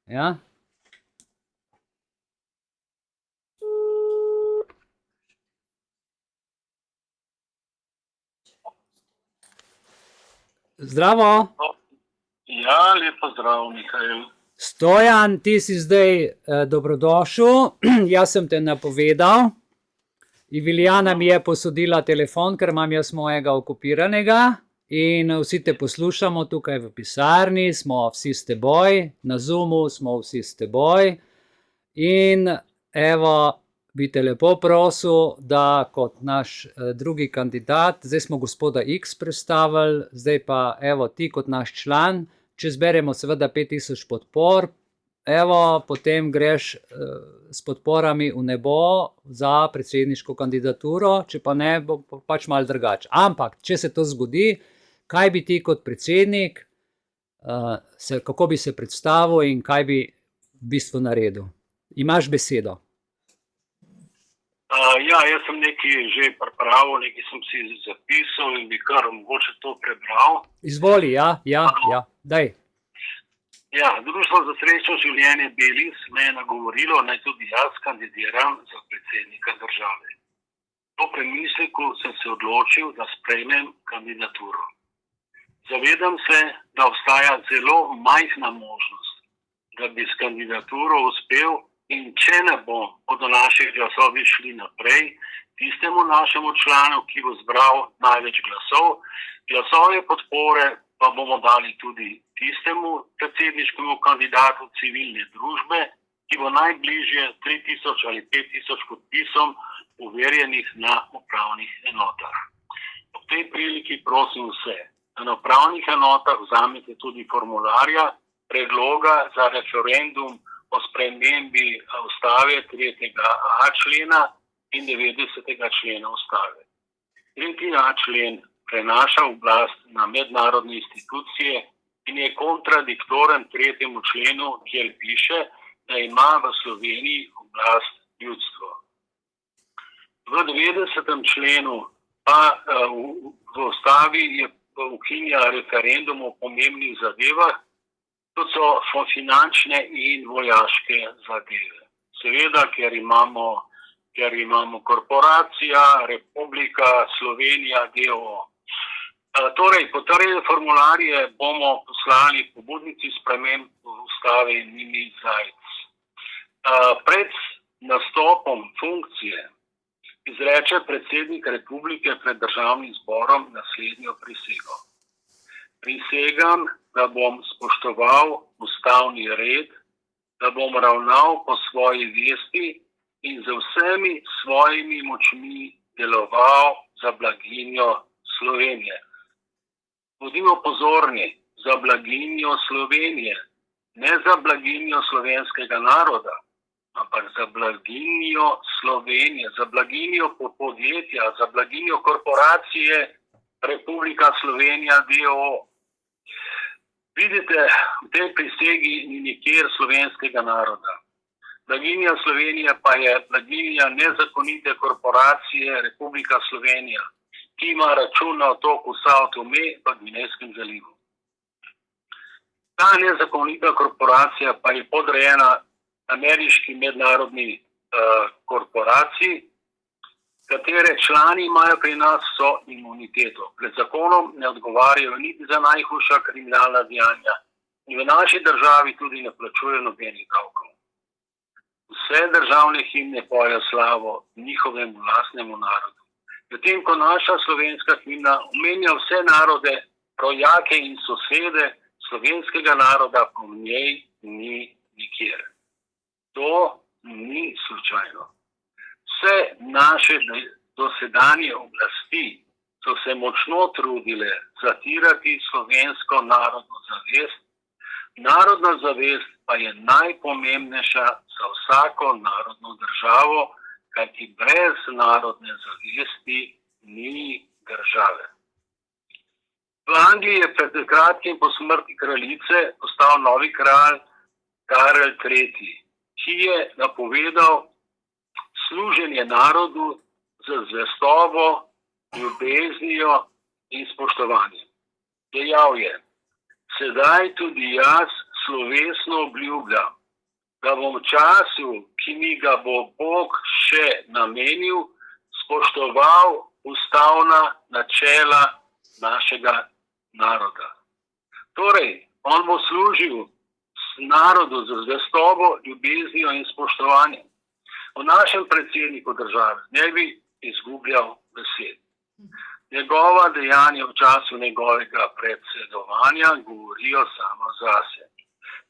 Ja. Zdravo. Ja, lepo zdrav, Mihael. Stojan, ti si zdaj dobrodošel. Jaz sem te napovedal. Iviljana mi je posodila telefon, ker imam jaz mojega okupiranega in vsi te poslušamo tukaj v pisarni, smo vsi s teboj, na Zoomu smo vsi s teboj in evo, bi te lepo prosil, da kot naš drugi kandidat, zdaj smo gospoda X predstavili, zdaj pa evo ti kot naš član, če zberemo seveda 5000 podpor, evo, potem greš s podporami v nebo za predsedniško kandidaturo, če pa ne, bo pač malo drugače. Ampak, če se to zgodi, kaj bi ti kot predsednik, kako bi se predstavil in kaj bi v bistvu naredil? Imaš besedo. Ja, jaz sem nekaj že pripravil, nekaj sem si zapisal in bi kar mogoče to prebral. Izvoli, ja, daj. Ja, Društvo za srečno življenje Belis me je nagovorilo, naj tudi jaz kandidiram za predsednika države. Po premisleku sem se odločil, da sprejmem kandidaturo. Zavedam se, da obstaja zelo majhna možnost, da bi s kandidaturo uspel, in če ne bodo naši glasovi šli naprej, tistemu našemu članu, ki bo zbral največ glasov, glasove podpore pa bomo dali tudi tistemu predsedniškemu kandidatu civilne družbe, ki bo najbližje 3000 ali 5000 podpisom uverjenih na upravnih enotah. Ob tej priliki prosim vse, da na upravnih enotah vzamete tudi formularja predloga za referendum o spremembi ustave 3.a člena in 90. člena ustave. 3.a člen prenaša oblast na mednarodne institucije in je kontradiktoren 3. členu, kjer piše, da ima v Sloveniji oblast ljudstvo. V 90. členu pa v ustavi je ukinja referendum o pomembnih zadevah, kot so finančne in vojaške zadeve. Seveda, ker imamo korporacija, Republika Slovenija, d.o.o. Torej, potrjene formularje bomo poslali pobudnici sprememb ustave Nini Zajc. Pred nastopom funkcije izreče predsednik Republike pred Državnim zborom naslednjo prisego. Prisegam, da bom spoštoval ustavni red, da bom ravnal po svoji vesti in z vsemi svojimi močmi deloval za blaginjo Slovenije. Bodimo pozorni, za blaginjo Slovenije, ne za blaginjo slovenskega naroda, ampak za blaginjo Slovenije, za blaginjo podjetja, za blaginjo korporacije Republika Slovenija d.o.o. Vidite, v tej prisegi ni nikjer slovenskega naroda. Blaginja Slovenije pa je blaginja nezakonite korporacije Republika Slovenija, ki ima račun na otoku Sao Tome v Gvinejskem zalivu. Ta nezakonita korporacija pa je podrejena ameriški mednarodni korporaciji, katere člani imajo pri nas vso imuniteto. Pred zakonom ne odgovarjajo niti za najhujša kriminalna dejanja in v naši državi tudi ne plačujejo nobenih davkov. Vse državne himne pojejo slavo njihovemu lastnemu narodu. Medtem ko naša slovenska himna omenja vse narode, rojake in sosede slovenskega naroda, pa v njej ni nikjer. To ni slučajno. Vse naše dosedanje oblasti so se močno trudile zatirati slovensko narodno zavest. Narodna zavest pa je najpomembnejša za vsako narodno državo, kajti brez narodne zavesti ni države. V Angliji je pred kratkim po smrti kraljice postal novi kralj Karel III., ki je napovedal služenje narodu z zvestobo, ljubeznijo in spoštovanjem. Dejal je, sedaj tudi jaz slovesno obljubljam, da bom v času, ki mi ga bo Bog še namenil, spoštoval ustavna načela našega naroda. Torej, on bo služil narodu z zvestobo, ljubeznijo in spoštovanjem. O našem predsedniku države ne bi izgubljal besed. Njegova dejanja v času njegovega predsedovanja govorijo samo zase.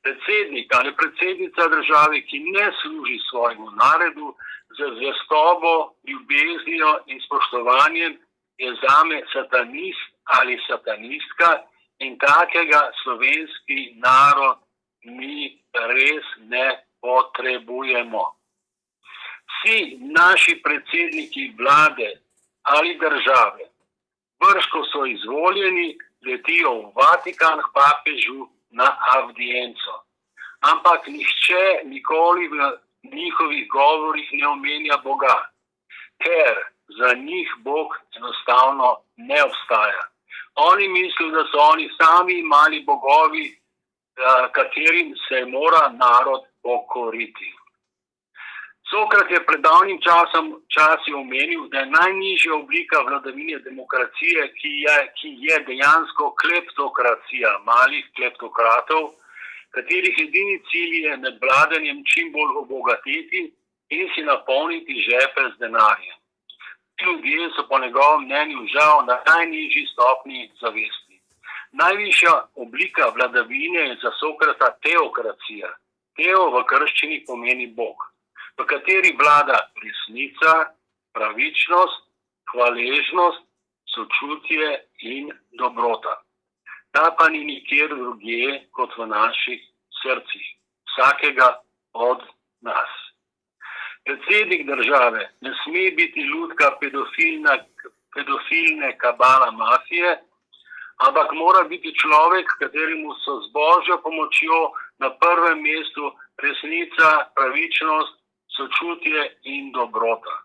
Predsednik ali predsednica države, ki ne služi svojemu narodu z zvestobo, ljubeznijo in spoštovanjem, je zame satanist ali satanistka in takega slovenski narod mi res ne potrebujemo. Vsi naši predsedniki vlade ali države, brž ko so izvoljeni, letijo v Vatikan k papežu na avdienco. Ampak nihče nikoli v njihovih govorih ne omenja Boga, ker za njih Bog enostavno ne obstaja. Oni mislijo, da so oni sami mali bogovi, katerim se mora narod pokoriti. Sokrat je pred davnim časi omenil, da je najnižja oblika vladavine demokracije, ki je dejansko kleptokracija malih kleptokratov, katerih edini cilj je nad vladanjem čim bolj obogatiti in si napolniti žepe z denarjem. Ti ljudje so po njegovem mnenju žal na najnižji stopnji zavesti. Najvišja oblika vladavine je za Sokrata teokracija. Teo v krščini pomeni Bog, v kateri vlada resnica, pravičnost, hvaležnost, sočutje in dobrota. Ta pa ni nikjer drugje kot v naših srcih, vsakega od nas. Predsednik države ne sme biti lutka pedofilne kabala mafije, ampak mora biti človek, kateremu so z Božjo pomočjo na prvem mestu resnica, pravičnost, sočutje in dobrota.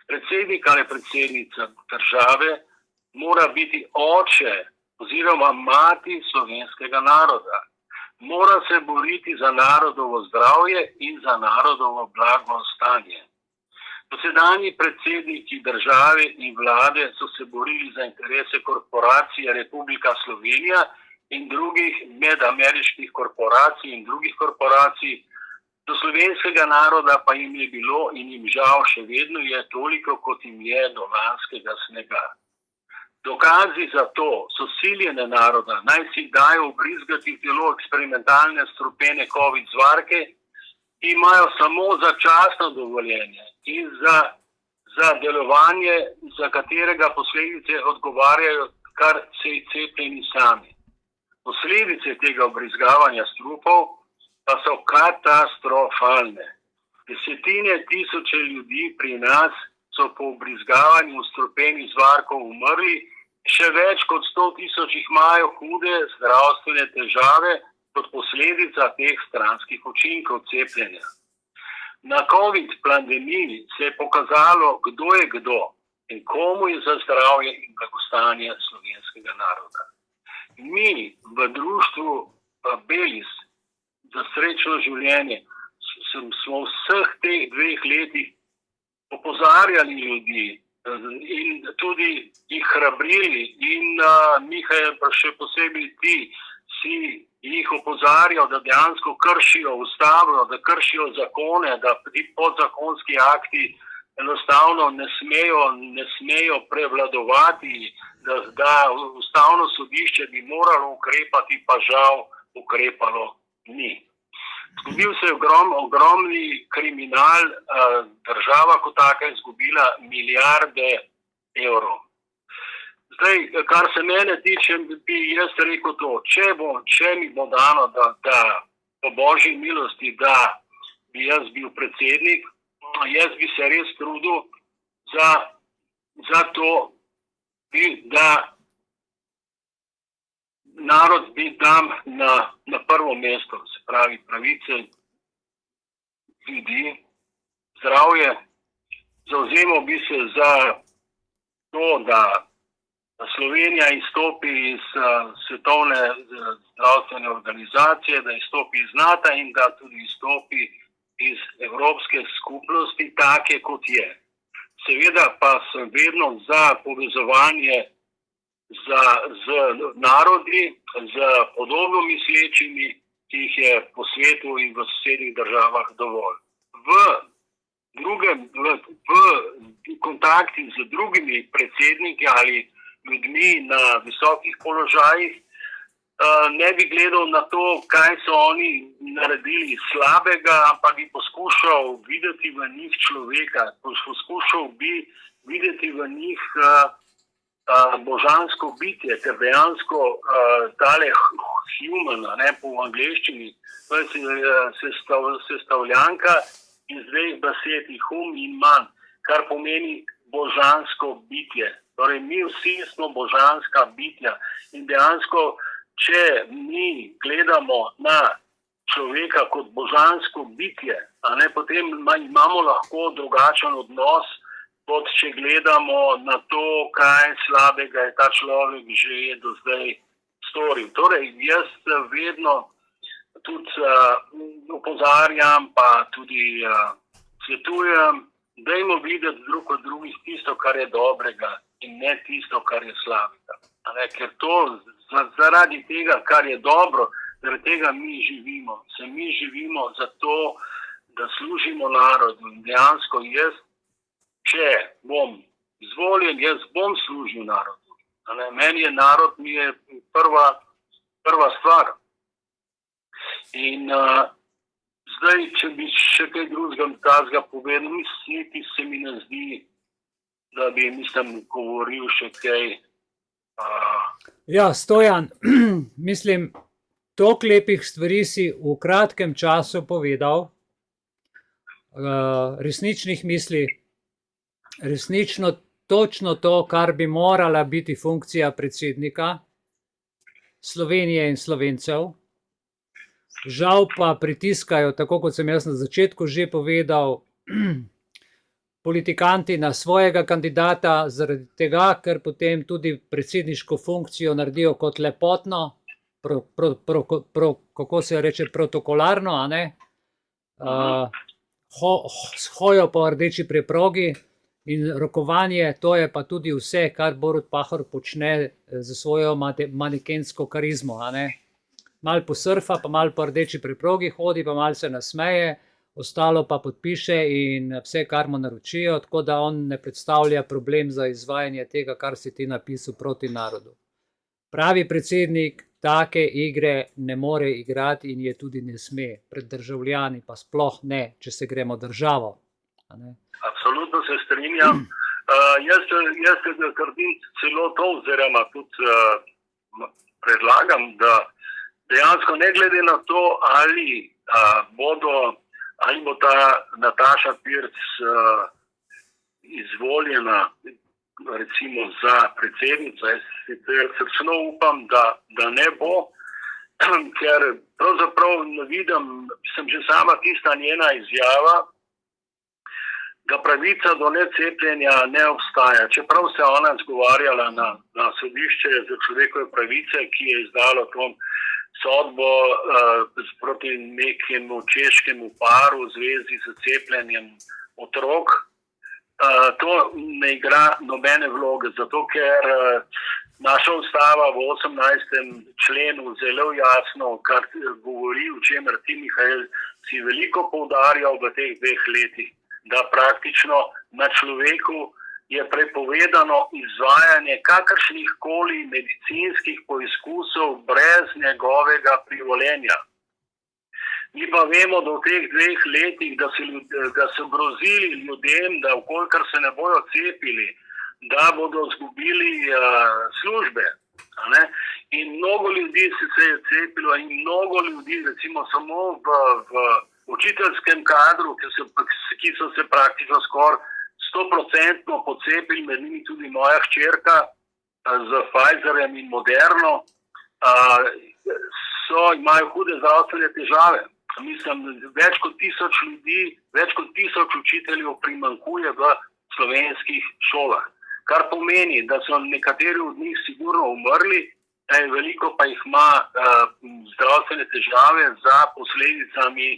Predsednik ali predsednica države mora biti oče oziroma mati slovenskega naroda. Mora se boriti za narodovo zdravje in za narodovo blagostanje. Dosedanji predsedniki države in vlade so se borili za interese korporacije Republika Slovenija in drugih medameriških korporacij in drugih korporacij. Do slovenskega naroda pa jim je bilo in jim žal še vedno je toliko, kot jim je do lanskega snega. Dokazi za to so siljene naroda, naj si dajo vbrizgati v telo eksperimentalne strupene COVID zvarke, ki imajo samo začasno dovoljenje in za delovanje, za katerega posledice odgovarjajo kar vsi cepljeni sami. Posledice tega vbrizgavanja strupov pa so katastrofalne. Desetine tisoče ljudi pri nas so po vbrizgavanju strupenih zvarkov umrli, še več kot 100.000 jih imajo hude zdravstvene težave kot posledica teh stranskih učinkov cepljenja. Na COVID pandemiji se je pokazalo, kdo je kdo in komu je za zdravje in blagostanje slovenskega naroda. Mi v društvu Belis za srečno življenje smo vseh teh 2 letih opozarjali ljudi in tudi jih hrabrili in Mihaj, pa še posebej ti, si jih opozarjal, da dejansko kršijo ustavo, da kršijo zakone, da ti podzakonski akti enostavno ne smejo prevladovati, da ustavno sodišče bi moralo ukrepati, pa žal ukrepalo ni. Zgodil se je ogromni kriminal, država kot taka je izgubila milijarde evrov. Zdaj, kar se mene tiče, bi jaz rekel to, če mi bo dano, da po božji milosti, da bi jaz bil predsednik, jaz bi se res trudil za to, da narod bi dam na prvo mesto, se pravi pravice ljudi, zdravje. Zavzemal bi se za to, da Slovenija izstopi iz Svetovne zdravstvene organizacije, da izstopi iz NATO in da tudi izstopi iz Evropske skupnosti, take kot je. Seveda pa sem vedno za povezovanje z narodi, z podobno mislečimi, ki jih je po svetu in v sosednjih državah dovolj. V kontaktih z drugimi predsedniki ali ljudmi na visokih položajih ne bi gledal na to, kaj so oni naredili slabega, ampak bi poskušal videti v njih človeka, poskušal bi videti v njih božansko bitje, ker dejansko tale human, ne, po angleščini, to je sestavljanka iz dveh besed, hum in man, kar pomeni božansko bitje. Torej, mi vsi smo božanska bitja in dejansko, če mi gledamo na človeka kot božansko bitje, a ne, potem imamo lahko drugačen odnos, kot če gledamo na to, kaj slabega je ta človek že do zdaj storil. Torej, jaz vedno tudi opozarjam, pa tudi svetujem, dajmo videti drug od drugih tisto, kar je dobrega in ne tisto, kar je slabega. Ker to zaradi tega, kar je dobro, zaradi tega mi živimo. Mi živimo zato, da služimo narodu. In dejansko jaz, če bom izvoljen, jaz bom služil narodu. Meni je narod, mi je prva stvar. In zdaj, če bi še kaj drugega povedal, niti se mi ne zdi, da bi, govoril še kaj. Ja, Stojan, mislim, toliko lepih stvari si v kratkem času povedal, resničnih misli, resnično točno to, kar bi morala biti funkcija predsednika Slovenije in Slovencev. Žal pa pritiskajo, tako kot sem jaz na začetku že povedal, politikanti na svojega kandidata zaradi tega, ker potem tudi predsedniško funkcijo naredijo kot lepotno, kako se reče, protokolarno, a ne? Hojo po rdeči preprogi in rokovanje, to je pa tudi vse, kar Borut Pahor počne za svojo manekensko karizmo, a ne? Mal posurfa, pa mal po rdeči preprogi hodi, pa mal se nasmeje, ostalo pa podpiše in vse, kar mu naročijo, tako da on ne predstavlja problem za izvajanje tega, kar si ti napisal proti narodu. Pravi predsednik take igre ne more igrati in je tudi ne sme, pred državljani pa sploh ne, če se gremo državo. Absolutno se strinjam. Jaz trdim celo to, oziroma tudi predlagam, da dejansko ne glede na to, ali bo ta Nataša Pirc izvoljena recimo za predsednico. Jaz sicer srčno upam, da ne bo, ker pravzaprav ne vidim, sem že sama tista njena izjava, da pravica do necepljenja ne obstaja. Čeprav se je ona zgovarjala na sodišče za človekove pravice, ki je izdalo to sodbo proti nekemu češkemu paru v zvezi z cepljenjem otrok. To ne igra nobene vloge, zato ker naša ustava v 18. členu zelo jasno, kar govori, o čemer ti, Mihael, si veliko poudarjal v teh 2 letih, da praktično na človeku je prepovedano izvajanje kakršnih koli medicinskih poizkusov brez njegovega privolenja. Mi pa vemo, da v teh 2 letih, da so grozili ljudem, da vkolikor se ne bojo cepili, da bodo izgubili službe. In mnogo ljudi se je cepilo in mnogo ljudi, recimo samo v učiteljskem kadru, ki so se praktično skoraj 100% pocepili, med njimi tudi moja hčerka z Pfizerjem in Moderno, imajo hude zdravstvene težave. Mislim, več kot 1000 ljudi, več kot 1000 učiteljev primanjkuje v slovenskih šolah. kar pomeni, da so nekateri od njih sigurno umrli, veliko pa jih ima zdravstvene težave za posledicami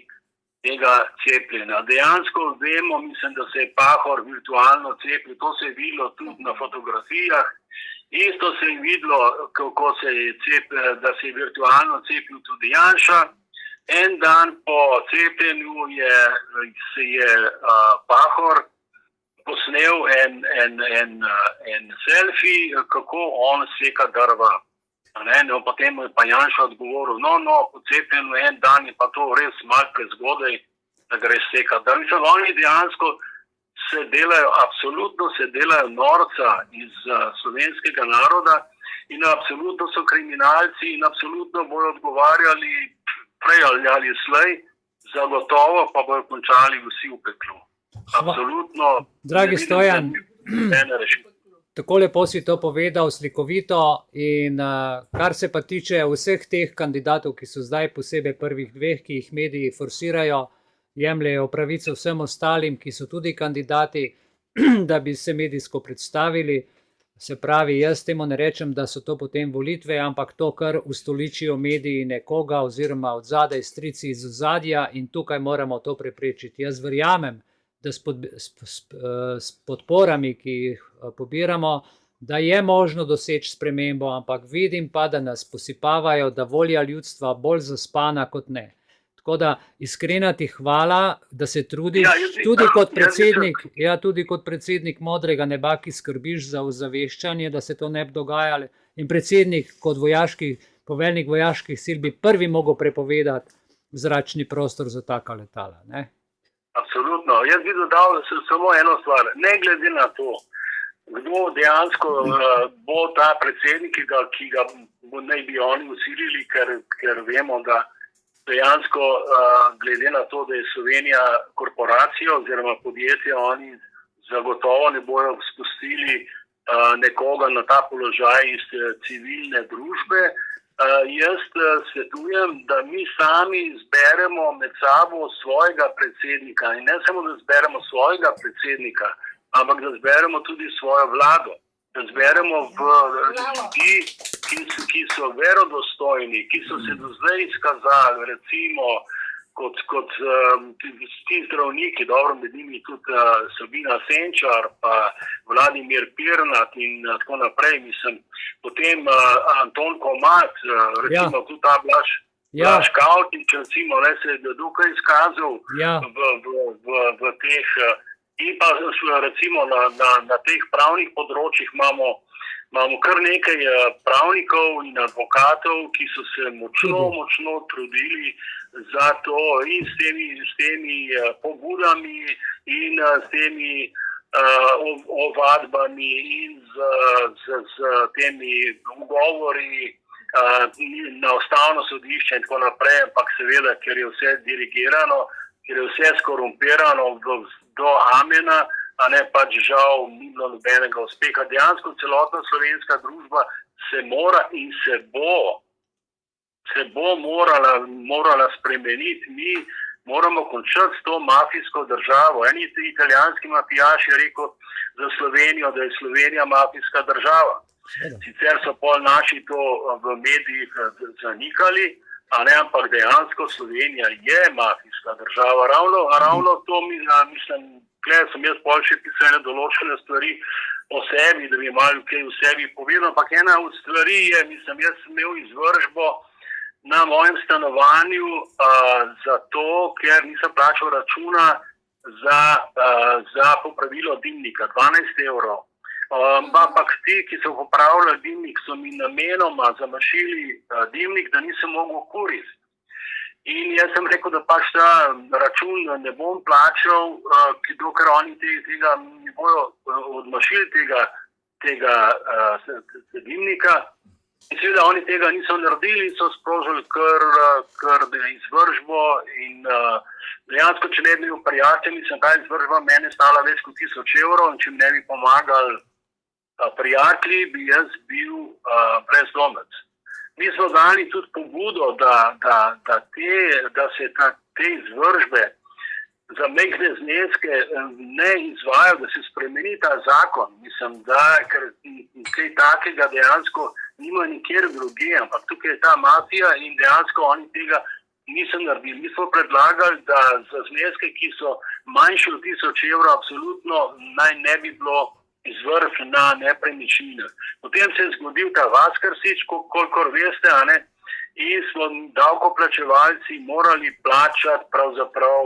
tega cepljenja. Dejansko vemo, mislim, da se je Pahor virtualno cepil, to se je videlo tudi na fotografijah, isto se je videlo, kako da se je virtualno cepil tudi Janša. En dan po cepljenju se je Pahor posnel en selfie, kako on seka drva. Potem je pa Janša odgovoril, po cepljenju en dan je pa to res malo prezgodaj, da greš sekat drva. Oni dejansko absolutno se delajo norca iz slovenskega naroda in absolutno so kriminalci in absolutno bodo odgovarjali prej ali slej, zagotovo pa bodo končali vsi v peklu. Absolutno. Dragi Stojan, tako lepo si to povedal, slikovito, in kar se pa tiče vseh teh kandidatov, ki so zdaj posebej prvih dveh, ki jih mediji forsirajo, jemljejo pravico vsem ostalim, ki so tudi kandidati, da bi se medijsko predstavili. Se pravi, jaz temu ne rečem, da so to potem volitve, ampak to, kar ustoličijo mediji nekoga oziroma od zadaj strici iz ozadja, in tukaj moramo to preprečiti. Jaz verjamem, da s podporami, ki jih pobiramo, da je možno doseči spremembo, ampak vidim pa, da nas posipavajo, da volja ljudstva bolj zaspana kot ne. Tako da iskrena ti hvala, da se trudiš, tudi kot predsednik Modrega neba, ki skrbiš za ozaveščanje, da se to ne bi dogajalo, in predsednik kot poveljnik vojaških sil bi prvi mogel prepovedati zračni prostor za taka letala. Ne? Absolutno. Jaz bi dodal samo eno stvar. Ne glede na to, kdo dejansko bo ta predsednik, ki ga naj bi oni usilili, ker vemo, da dejansko glede na to, da je Slovenija korporacija oziroma podjetje, oni zagotovo ne bojo spustili nekoga na ta položaj iz civilne družbe. Jaz svetujem, da mi sami izberemo med sabo svojega predsednika in ne samo, da izberemo svojega predsednika, ampak da izberemo tudi svojo vlado. Da izberemo ljudi, ki so verodostojni, ki so se do zdaj izkazali, recimo kot ti zdravniki, dobro, med njimi tudi Sabina Senčar, pa Vladimir Pirnat in tako naprej, potem Anton Komat, recimo tudi ta Blaž Kavtič, recimo, se je dokaj izkazal v teh. In pa recimo na teh pravnih področjih imamo kar nekaj pravnikov in advokatov, ki so se močno trudili za to in s temi pobudami in s temi ovadbami in z temi ugovori na ustavno sodišče in tako naprej, ampak seveda, ker je vse dirigirano, ker je vse skorumpirano do amena, a ne pač žal ni bilo nobenega uspeha. Dejansko celotna slovenska družba se mora in se bo morala spremeniti. Mi moramo končati s to mafijsko državo. En italijanski mafijaš je rekel za Slovenijo, da je Slovenija mafijska država. Sicer so pol naši to v medijih zanikali, ampak dejansko Slovenija je mafijska država. Ravno to mislim, tukaj sem jaz pol še pisal določene stvari o sebi, da bi malo kaj v sebi povedal, ampak ena od stvari je, jaz sem imel izvršbo na mojem stanovanju zato, ker nisem plačal računa za popravilo dimnika, 12 evrov. Ampak ti, ki so popravljali dimnik, so mi namenoma zamašili dimnik, da nisem mogel kuriti. In jaz sem rekel, da pač ta račun ne bom plačal, dokler oni tega ne bojo odmašili tega dimnika. In seveda oni tega niso naredili, so sprožili kar izvršbo in dejansko, če ne bi bil prijatelj, ta izvršba mene stala več kot 1000 evrov in če mi ne bi pomagali prijatelji, bi jaz bil brezdomec. Mi smo dali tudi pobudo, da se te izvršbe za majhne zneske ne izvajajo, da se spremeni ta zakon. Mislim, da ker kaj takega dejansko nima nikjer drugje, ampak tukaj je ta mafija in dejansko oni tega niso naredili. Mi smo predlagali, da za zneske, ki so manjši od 1000 evrov, absolutno naj ne bi bilo izvrh na nepremičninah. Potem se je zgodil ta Vaskrsič, kolikor veste, a ne? In smo davkoplačevalci morali plačati pravzaprav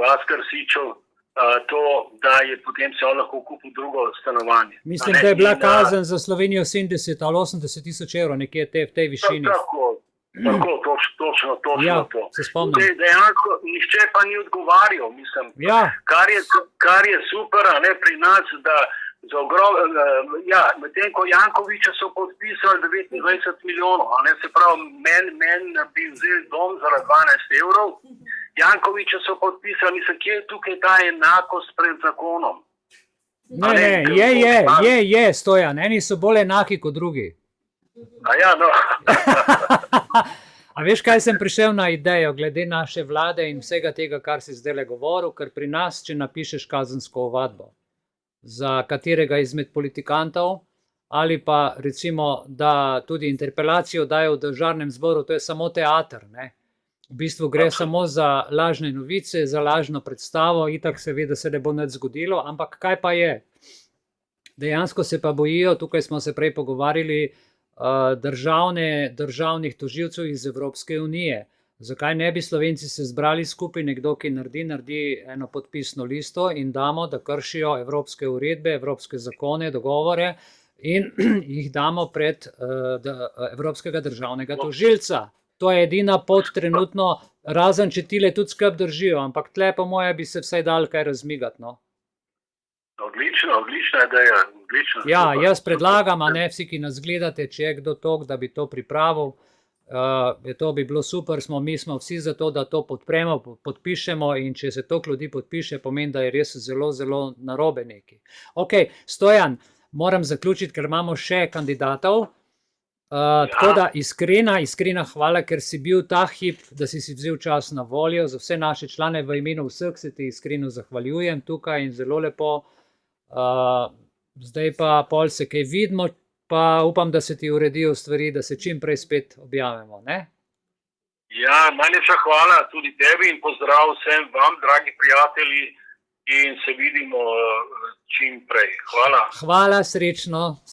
Vaskrsiču to, da je potem se on lahko kupil drugo stanovanje. Mislim, da je bila kazen za Slovenijo 70 ali 80 tisoč evrov, nekje v tej višini. Tako, točno Ja, to. se spomnim. Dejansko nihče pa ni odgovarjal, mislim, Ja, kar je super, a ne pri nas, da medtem ko Jankovića so podpisali 29 milijonov, a ne, se pravi, meni bi vzeli dom zaradi 12 evrov, Jankovića so podpisali, mislim, kje je tukaj ta enakost pred zakonom? je, Stojan, eni so bolj enaki kot drugi. No. A veš, kaj sem prišel na idejo, glede naše vlade in vsega tega, kar si zdaj govoril, ker pri nas, če napišeš kazensko ovadbo za katerega izmed politikantov, ali pa recimo, da tudi interpelacijo dajo v državnem zboru, to je samo teater, ne? V bistvu gre samo za lažne novice, za lažno predstavo, itak seveda se ne bo nič zgodilo, ampak kaj pa je? Dejansko se pa bojijo, tukaj smo se prej pogovarjali, državnih tožilcev iz Evropske unije. Zakaj ne bi Slovenci se zbrali skupaj, nekdo, ki naredi eno podpisno listo in damo, da kršijo evropske uredbe, evropske zakone, dogovore in jih damo pred Evropskega državnega tožilca. To je edina pot trenutno, razen če tile tudi skrb držijo, ampak tle po moje bi se vsaj dal kaj razmigati, no. Odlična ideja. Ja, jaz predlagam, a ne vsi, ki nas gledate, če je kdo tok, da bi to pripravil, to bi bilo super, mi smo vsi za to, da to podpremo, podpišemo in če se toliko ljudi podpiše, pomeni, da je res zelo, zelo narobe nekaj. Ok, Stojan, moram zaključiti, ker imamo še kandidatov. Tako da iskrena hvala, ker si bil ta hip, da si vzel čas na voljo. Za vse naše člane v imenu vseh se ti iskreno zahvaljujem tukaj in zelo lepo. Zdaj pa pol se kaj vidimo, pa upam, da se ti uredijo stvari, da se čim prej spet objavimo, ne? Ja, najlepša hvala tudi tebi in pozdrav vsem vam, dragi prijatelji, in se vidimo čim prej. Hvala. Hvala, srečno.